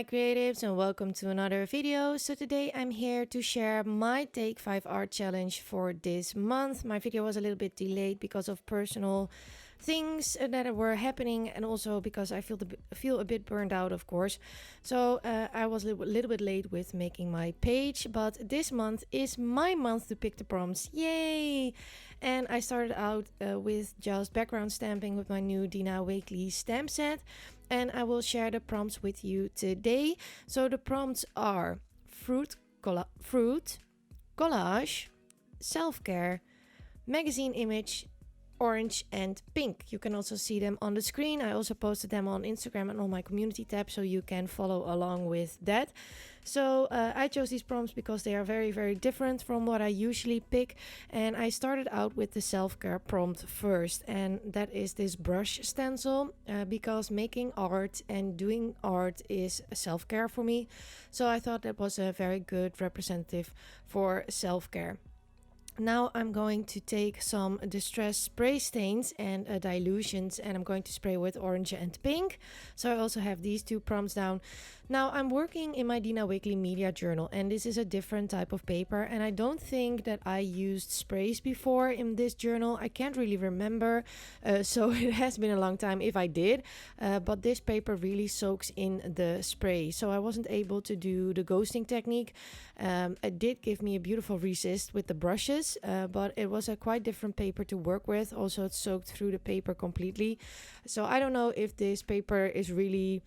my creatives, and welcome to another video. So today I'm here to share my Take 5 art challenge for this month. My video was a little bit delayed because of personal things that were happening, and also because I feel a bit burned out, of course. So I was a little bit late with making my page, but this month is my month to pick the prompts. Yay! And I started out with just background stamping with my new Dina Wakley stamp set, and I will share the prompts with you today. So the prompts are fruit, collage, self-care, magazine image, orange and pink. You can also see them on the screen. I also posted them on Instagram and on my community tab, so you can follow along with that. So I chose these prompts because they are very, very different from what I usually pick. And I started out with the self-care prompt first, and that is this brush stencil, because making art and doing art is self-care for me. So I thought that was a very good representative for self-care. Now I'm going to take some distress spray stains and dilutions, and I'm going to spray with orange and pink. So I also have these two prompts down. Now I'm working in my Dina Wakley media journal, and this is a different type of paper, and I don't think that I used sprays before in this journal. I can't really remember, so it has been a long time if I did, but this paper really soaks in the spray, so I wasn't able to do the ghosting technique. It did give me a beautiful resist with the brushes, but it was a quite different paper to work with. Also, it soaked through the paper completely, so I don't know if this paper is really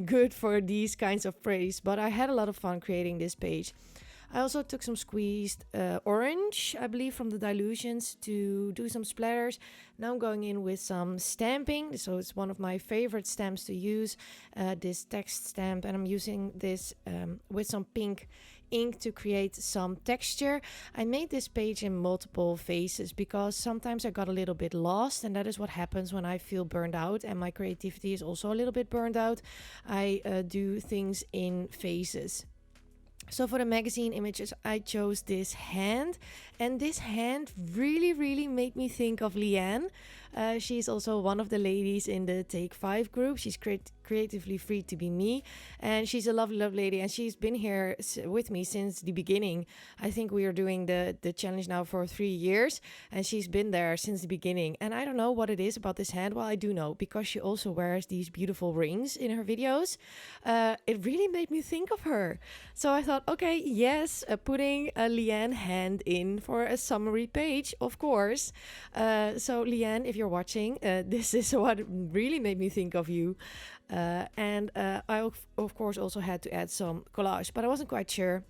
good for these kinds of sprays, but I had a lot of fun creating this page. I also took some squeezed orange, I believe, from the dilutions to do some splatters. Now I'm going in with some stamping. So it's one of my favorite stamps to use, this text stamp. And I'm using this with some pink ink to create some texture. I made this page in multiple phases because sometimes I got a little bit lost, and that is what happens when I feel burned out and my creativity is also a little bit burned out. I do things in phases. So for the magazine images, I chose this hand, and this hand really made me think of Leanne. She's also one of the ladies in the Take 5 group. She's creatively free to be me, and she's a lovely lady, and she's been here with me since the beginning. I think we are doing the challenge now for 3 years, and she's been there since the beginning. And I don't know what it is about this hand. Well, I do know, because she also wears these beautiful rings in her videos. It really made me think of her. So I thought, okay, yes, putting a Leanne hand in for a summary page, of course. So Leanne, if you're watching, this is what really made me think of you. And I, of course, also had to add some collage, but I wasn't quite sure.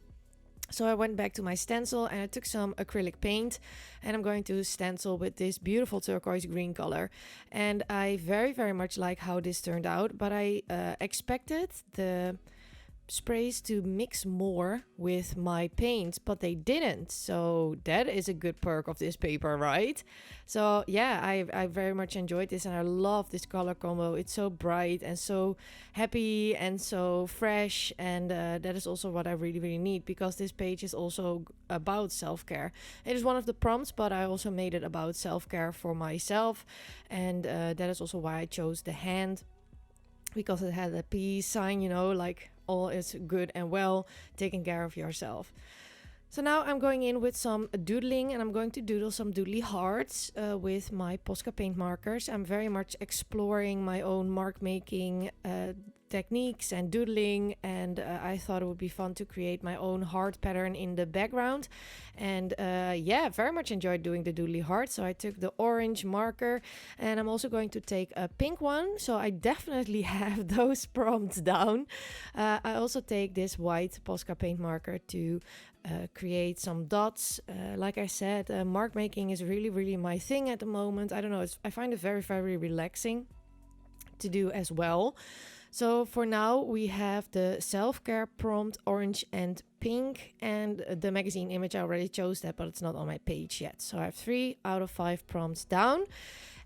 So I went back to my stencil and I took some acrylic paint, and I'm going to stencil with this beautiful turquoise green color. And I very much like how this turned out, but I expected the sprays to mix more with my paint, but they didn't. So that is a good perk of this paper, right? So yeah, I very much enjoyed this, and I love this color combo. It's so bright and so happy and so fresh, and that is also what I really need, because this page is also about self-care. It is one of the prompts, but I also made it about self-care for myself, and that is also why I chose the hand, because it had a peace sign, you know, like all is good and well, taking care of yourself. So now I'm going in with some doodling, and I'm going to doodle some doodly hearts with my Posca paint markers. I'm very much exploring my own mark making techniques and doodling, and I thought it would be fun to create my own heart pattern in the background. And yeah, very much enjoyed doing the doodly heart. So I took the orange marker, and I'm also going to take a pink one, so I definitely have those prompts down. I also take this white Posca paint marker to create some dots. Like I said, mark making is really my thing at the moment. I don't know, I find it very relaxing to do as well. So for now we have the self-care prompt, orange and pink, and the magazine image. I already chose that, but it's not on my page yet. So I have 3 out of 5 prompts down.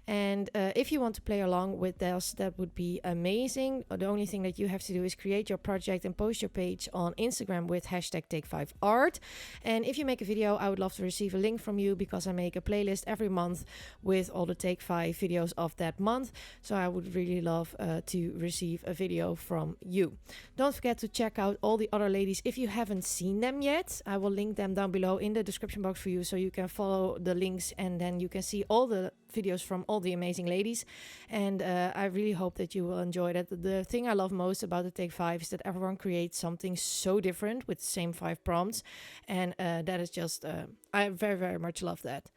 And if you want to play along with us, that would be amazing. The only thing that you have to do is create your project and post your page on Instagram with hashtag Take5Art. And if you make a video, I would love to receive a link from you, because I make a playlist every month with all the Take 5 videos of that month. So I would really love to receive a video from you. Don't forget to check out all the other ladies if you haven't seen them yet. I will link them down below in the description box for you, so you can follow the links and then you can see all the videos from all the amazing ladies. And I really hope that you will enjoy that. The thing I love most about the Take 5 is that everyone creates something so different with the same 5 prompts, and that is just I very, very much love that.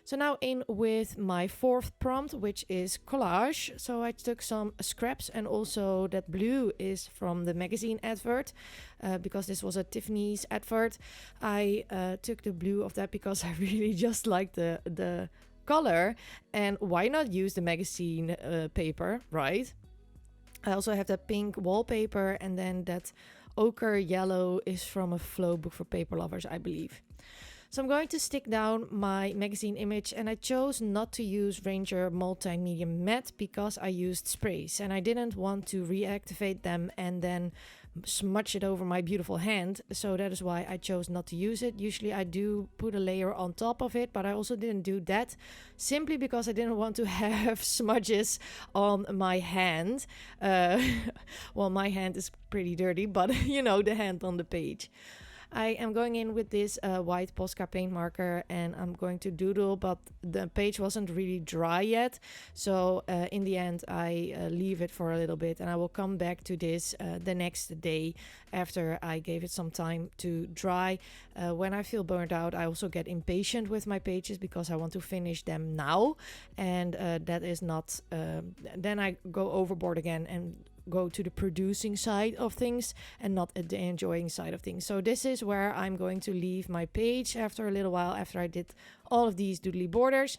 So now in with my 4th prompt, which is collage. So I took some scraps, and also that blue is from the magazine advert, because this was a Tiffany's advert. I took the blue of that because I really just like the color, and why not use the magazine paper, right? I also have that pink wallpaper, and then that ochre yellow is from a flow book for paper lovers, I believe. So I'm going to stick down my magazine image, and I chose not to use Ranger Multimedia Matte because I used sprays and I didn't want to reactivate them and then smudge it over my beautiful hand. So that is why I chose not to use it. Usually I do put a layer on top of it, but I also didn't do that simply because I didn't want to have smudges on my hand. Well, my hand is pretty dirty, but you know, the hand on the page. I am going in with this white Posca paint marker, and I'm going to doodle, but the page wasn't really dry yet. So in the end, I leave it for a little bit, and I will come back to this the next day after I gave it some time to dry. When I feel burnt out, I also get impatient with my pages because I want to finish them now. And that is not, then I go overboard again and go to the producing side of things and not at the enjoying side of things. So this is where I'm going to leave my page after a little while, after I did all of these doodly borders,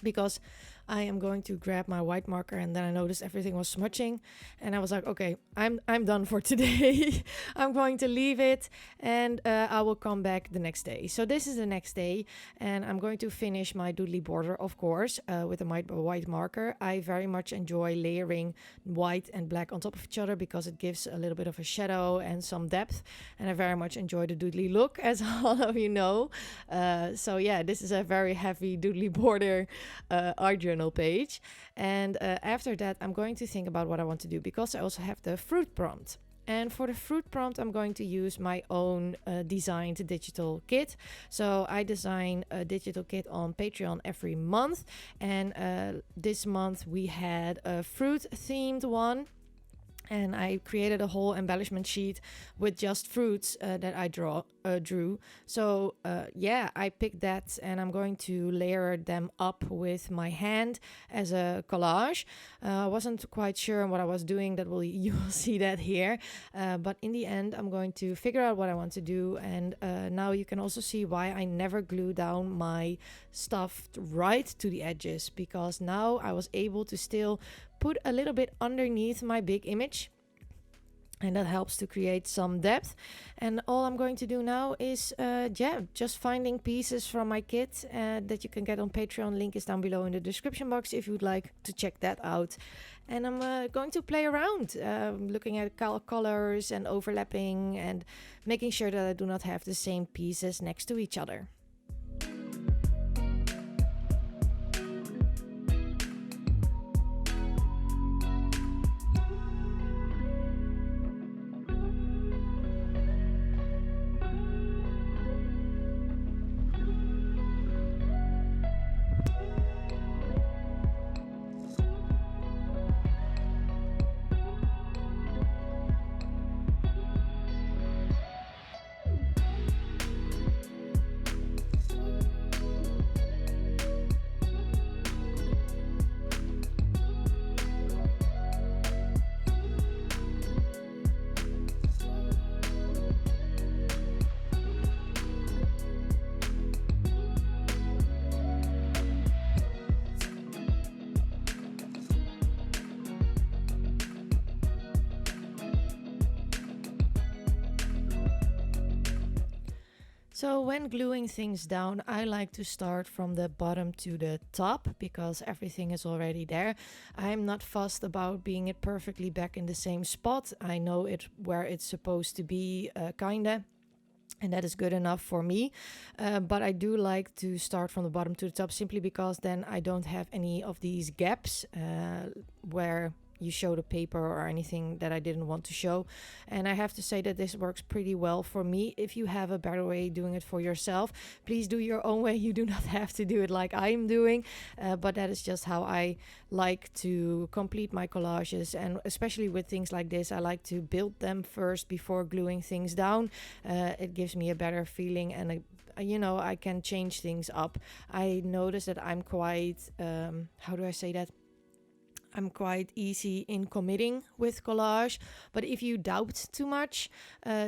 because I am going to grab my white marker, and then I noticed everything was smudging, and I was like, okay, I'm done for today. I'm going to leave it, and I will come back the next day. So this is the next day, and I'm going to finish my doodly border, of course, with a white marker. I very much enjoy layering white and black on top of each other because it gives a little bit of a shadow and some depth, and I very much enjoy the doodly look, as all of you know. So yeah, this is a very heavy doodly border art journal page. And after that, I'm going to think about what I want to do, because I also have the fruit prompt. And for the fruit prompt, I'm going to use my own designed digital kit. So I design a digital kit on Patreon every month. And this month we had a fruit themed one. And I created a whole embellishment sheet with just fruits that I drew. So yeah, I picked that, and I'm going to layer them up with my hand as a collage. I wasn't quite sure what I was doing. You will see that here. But in the end, I'm going to figure out what I want to do. And now you can also see why I never glue down my stuff right to the edges, because now I was able to still put a little bit underneath my big image, and that helps to create some depth. And all I'm going to do now is just finding pieces from my kit that you can get on Patreon. Link is down below in the description box if you'd like to check that out. And I'm going to play around, looking at colors and overlapping and making sure that I do not have the same pieces next to each other. So when gluing things down, I like to start from the bottom to the top because everything is already there. I'm not fussed about being it perfectly back in the same spot. I know it where it's supposed to be, kinda. And that is good enough for me. But I do like to start from the bottom to the top simply because then I don't have any of these gaps where you show the paper or anything that I didn't want to show. And I have to say that this works pretty well for me. If you have a better way doing it for yourself, please do your own way. You do not have to do it like I'm doing, but that is just how I like to complete my collages. And especially with things like this, I like to build them first before gluing things down. It gives me a better feeling, and I can change things up. I notice that I'm quite, how do I say that? I'm quite easy in committing with collage, but if you doubt too much,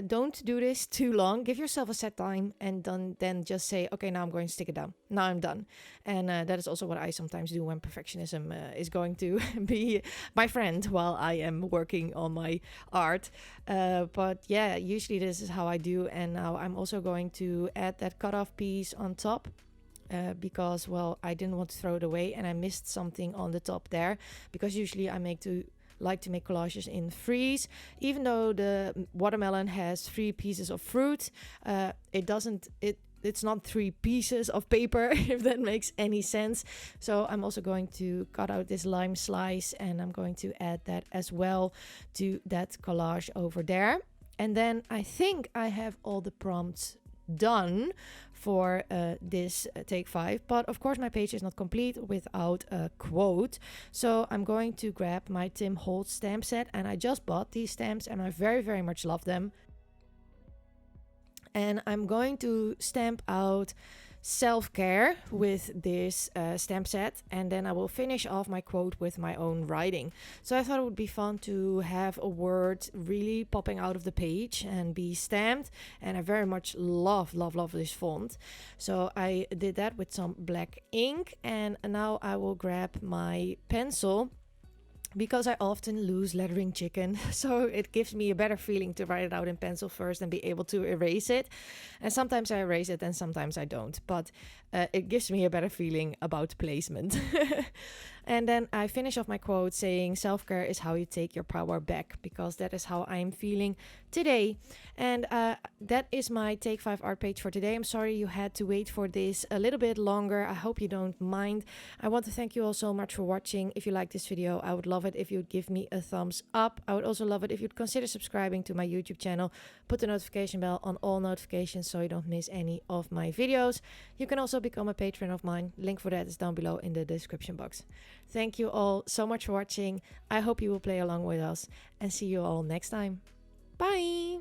don't do this too long. Give yourself a set time and then just say, okay, now I'm going to stick it down. Now I'm done. And that is also what I sometimes do when perfectionism is going to be my friend while I am working on my art. But yeah, usually this is how I do. And now I'm also going to add that cutoff piece on top. Because, well, I didn't want to throw it away and I missed something on the top there, because usually I like to make collages in threes. Even though the watermelon has 3 pieces of fruit, it's not 3 pieces of paper, if that makes any sense. So I'm also going to cut out this lime slice and I'm going to add that as well to that collage over there. And then I think I have all the prompts done for this take 5, but of course my page is not complete without a quote. So I'm going to grab my Tim Holtz stamp set, and I just bought these stamps and I very, very much love them. And I'm going to stamp out self-care with this stamp set, and then I will finish off my quote with my own writing. So I thought it would be fun to have a word really popping out of the page and be stamped, and I very much love this font. So I did that with some black ink, and now I will grab my pencil, because I often lose lettering chicken, so it gives me a better feeling to write it out in pencil first and be able to erase it. And sometimes I erase it and sometimes I don't, but it gives me a better feeling about placement. And then I finish off my quote saying, self-care is how you take your power back, because that is how I'm feeling today. And that is my Take 5 art page for today. I'm sorry you had to wait for this a little bit longer. I hope you don't mind. I want to thank you all so much for watching. If you like this video, I would love it if you'd give me a thumbs up. I would also love it if you'd consider subscribing to my YouTube channel. Put the notification bell on all notifications so you don't miss any of my videos. You can also become a patron of mine. Link for that is down below in the description box. Thank you all so much for watching. I hope you will play along with us, and see you all next time. Bye!